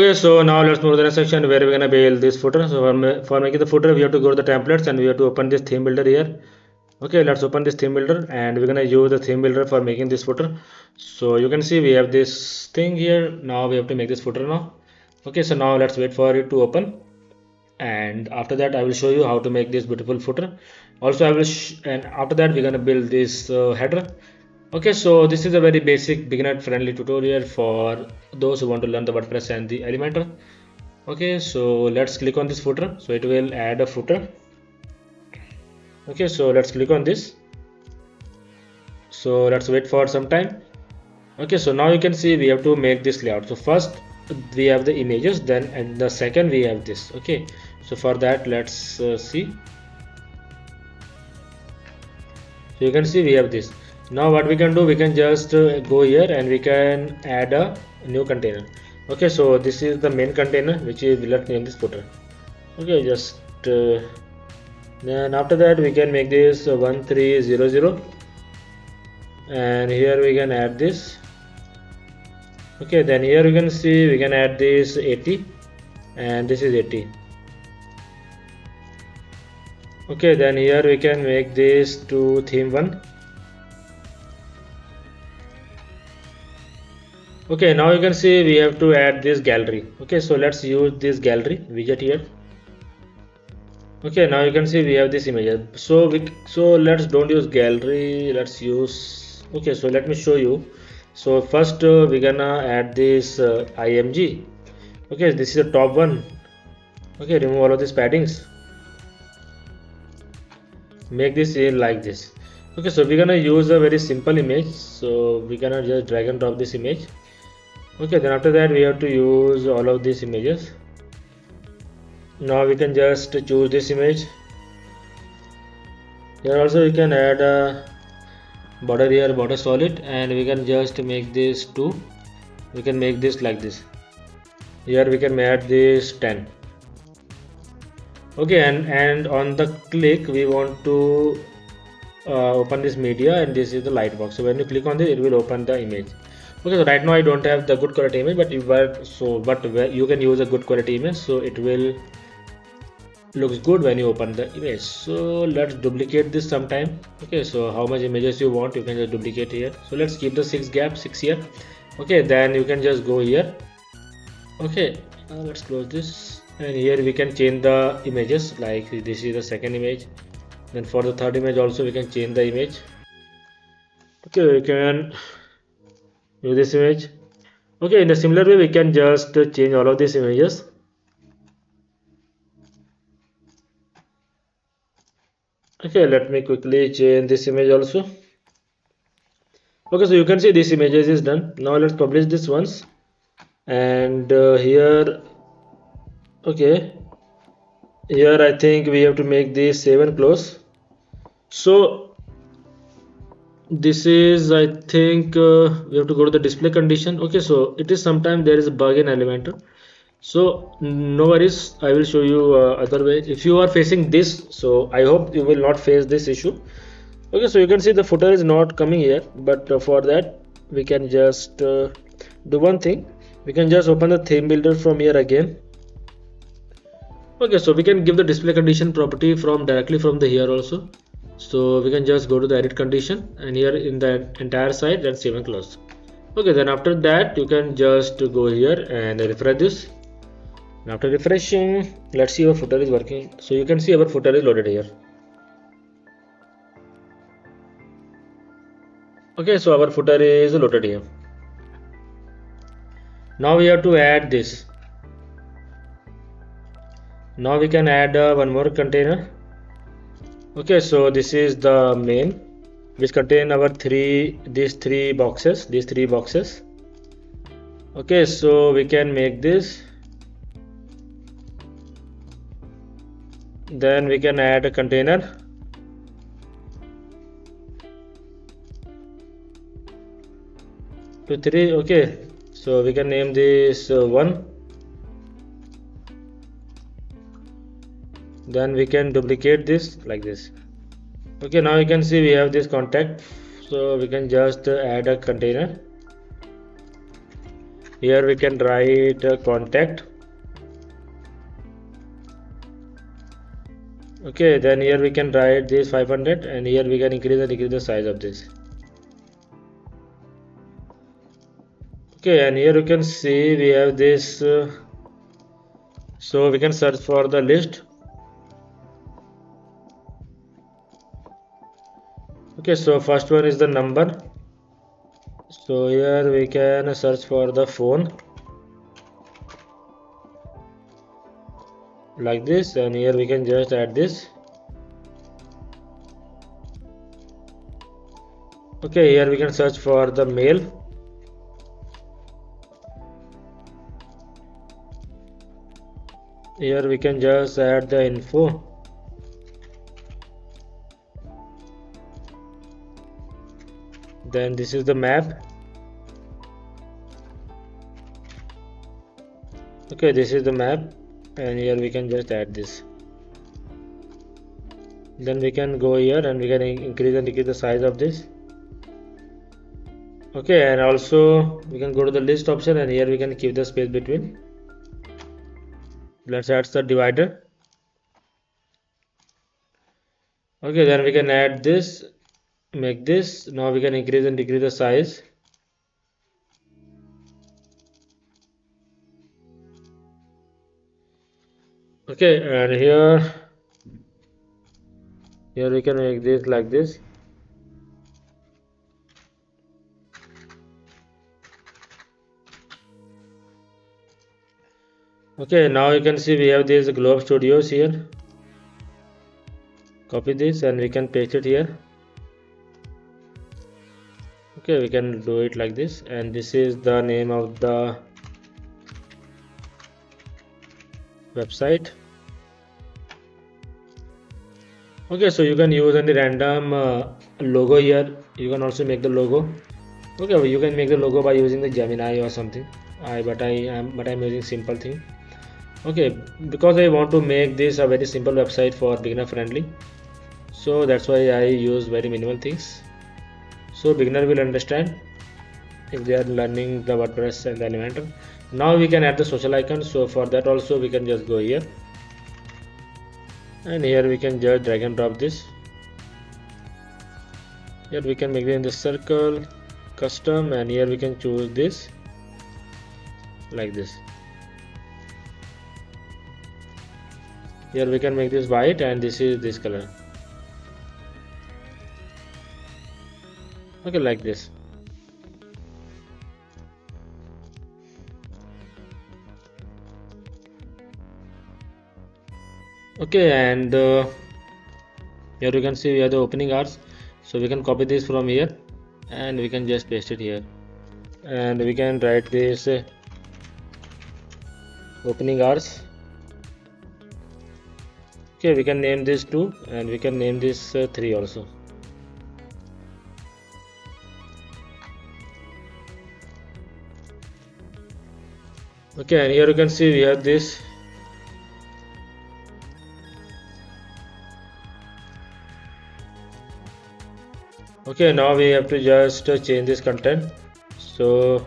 Okay, so now let's move to the next section where we're gonna build this footer. So for making the footer, we have to go to the templates and we have to open this theme builder here. Okay, let's open this theme builder and we're gonna use the theme builder for making this footer. So you can see we have this thing here. Now we have to make this footer now. Okay, so now let's wait for it to open, and after that I will show you how to make this beautiful footer. Also I will and after that we're gonna build this header. Okay, so this is a very basic beginner friendly tutorial for those who want to learn the WordPress and the Elementor. Okay, so let's click on this footer. So it will add a footer. Okay, so let's click on this. So let's wait for some time. Okay, so now you can see we have to make this layout. So first we have the images, then and the second we have this. Okay, so for that let's see. So you can see we have this. Now what we can do, we can just go here and we can add a new container. Okay, so this is the main container which is, let's name this footer. Okay, just then after that we can make this 1300 and here we can add this. Okay, then here you can see we can add this 80 and this is 80. Okay, then here we can make this to theme 1. Okay, now you can see we have to add this gallery. Okay, so let's use this gallery widget here. Okay, now you can see we have this image. So let's don't use gallery, let's use, okay, so let me show you. So first we're gonna add this img. Okay, this is the top one. Okay, remove all of these paddings, make this in like this. Okay, so we're gonna use a very simple image, so we're gonna just drag and drop this image. Okay, then after that we have to use all of these images. Now we can just choose this image. Here also you can add a border here, border solid, and we can just make this 2. We can make this like this. Here we can add this 10. Okay, and on the click we want to open this media, and this is the light box. So when you click on this, it will open the image. Okay, so right now I don't have the good quality image, but you can use a good quality image, so it will looks good when you open the image. So let's duplicate this sometime. Okay, so how much images you want, you can just duplicate here. So let's keep the 6 here. Okay, then you can just go here. Okay, let's close this, and here we can change the images. Like this is the second image, then for the third image also we can change the image. Okay, we can use this image. Okay, in a similar way we can just change all of these images. Okay, let me quickly change this image also. Okay, so you can see this images is done. Now let's publish this once, and here, okay, here I think we have to make this save and close. So this is, I think we have to go to the display condition. Okay, so it is sometimes there is a bug in Elementor, so no worries, I will show you other way. If you are facing this, so I hope you will not face this issue. Okay, so you can see the footer is not coming here, but for that we can just do one thing. We can just open the theme builder from here again. Okay, so we can give the display condition property from directly from the here also. So we can just go to the edit condition, and here in the entire site, then save and close. Okay, then after that you can just go here and refresh this. And after refreshing, let's see our footer is working. So you can see our footer is loaded here. Okay, so our footer is loaded here. Now we have to add this. Now we can add one more container. Okay, so this is the main, which contain our these three boxes. Okay, so we can make this. Then we can add a container. To 3. Okay, so we can name this 1. Then we can duplicate this like this. Okay, now you can see we have this contact, so we can just add a container. Here we can write contact. Okay, then here we can write this 500, and here we can increase and decrease the size of this. Okay, and here you can see we have this, so we can search for the list. Okay, so first one is the number. So here we can search for the phone like this, and here we can just add this. Okay, here we can search for the mail. Here we can just add the info. Then this is the map. Okay, this is the map, and here we can just add this. Then we can go here and we can increase and decrease the size of this. Okay, and also we can go to the list option, and here we can keep the space between. Let's add the divider. Okay, then we can add this, make this. Now we can increase and decrease the size. Okay, and here we can make this like this. Okay, now you can see we have these globe studios here. Copy this and we can paste it here. Okay, we can do it like this, and this is the name of the website. Okay, so you can use any random logo here. You can also make the logo. Okay, you can make the logo by using the Gemini or something. But I'm using simple thing. Okay, because I want to make this a very simple website for beginner friendly, so that's why I use very minimal things, so beginner will understand if they are learning the WordPress and the Elementor. Now we can add the social icon, so for that also we can just go here, and here we can just drag and drop this. Here we can make it in the circle, custom, and here we can choose this like this. Here we can make this white, and this is this color. Okay, like this. Okay, and here you can see we have the opening hours, so we can copy this from here and we can just paste it here, and we can write this opening hours. Okay, we can name this 2 and we can name this 3 also. Okay, and here you can see we have this. Okay, now we have to just change this content. So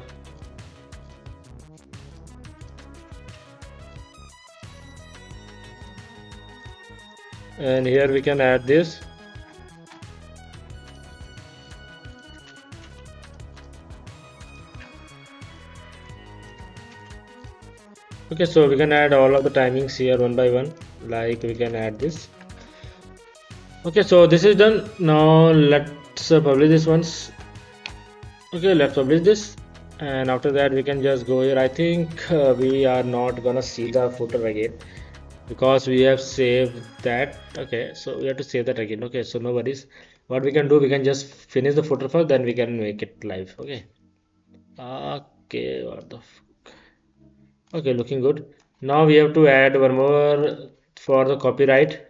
and here we can add this. Okay, so we can add all of the timings here one by one, like we can add this. Okay, so this is done. Now let's publish this once. Okay, let's publish this, and after that we can just go here. I think we are not gonna see the footer again because we have saved that. Okay, so we have to save that again. Okay, so no worries. What we can do, we can just finish the footer first, then we can make it live. Okay, what the fuck. Okay, looking good. Now we have to add one more for the copyright.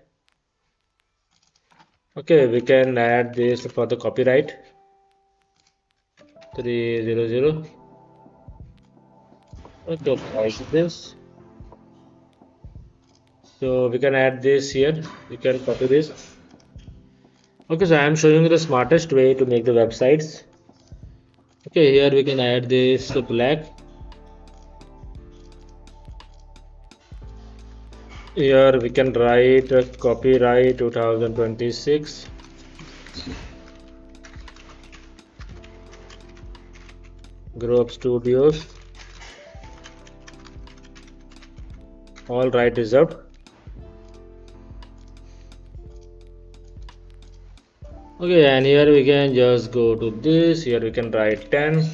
Okay, we can add this for the copyright 300. Okay, like this. So we can add this here. We can copy this. Okay, so I am showing you the smartest way to make the websites. Okay, here we can add this black. Here we can write copyright 2026 Grow Up Studios, all right reserved. Okay, and here we can just go to this. Here we can write 10.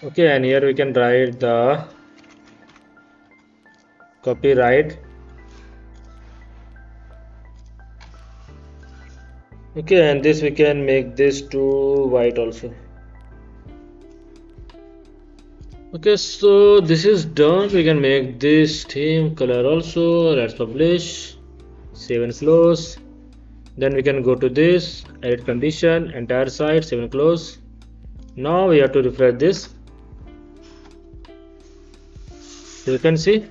Okay, and here we can write the copyright. Okay, and this we can make this to white also. Okay, so this is done. We can make this theme color also. Let's publish, save and close. Then we can go to this, edit condition, entire site, save and close. Now we have to refresh this. So you can see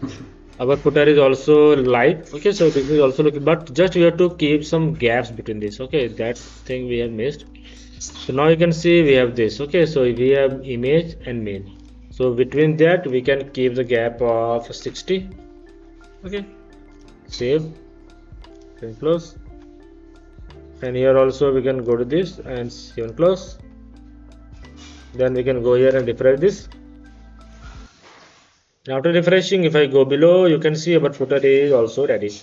our footer is also live. Okay, so this is also looking, but just we have to keep some gaps between this. Okay, that thing we have missed. So now you can see we have this. Okay, so we have image and main. So between that we can keep the gap of 60. Okay, save and close. And here also we can go to this and save and close. Then we can go here and refresh this. After refreshing, if I go below, you can see our footer is also ready.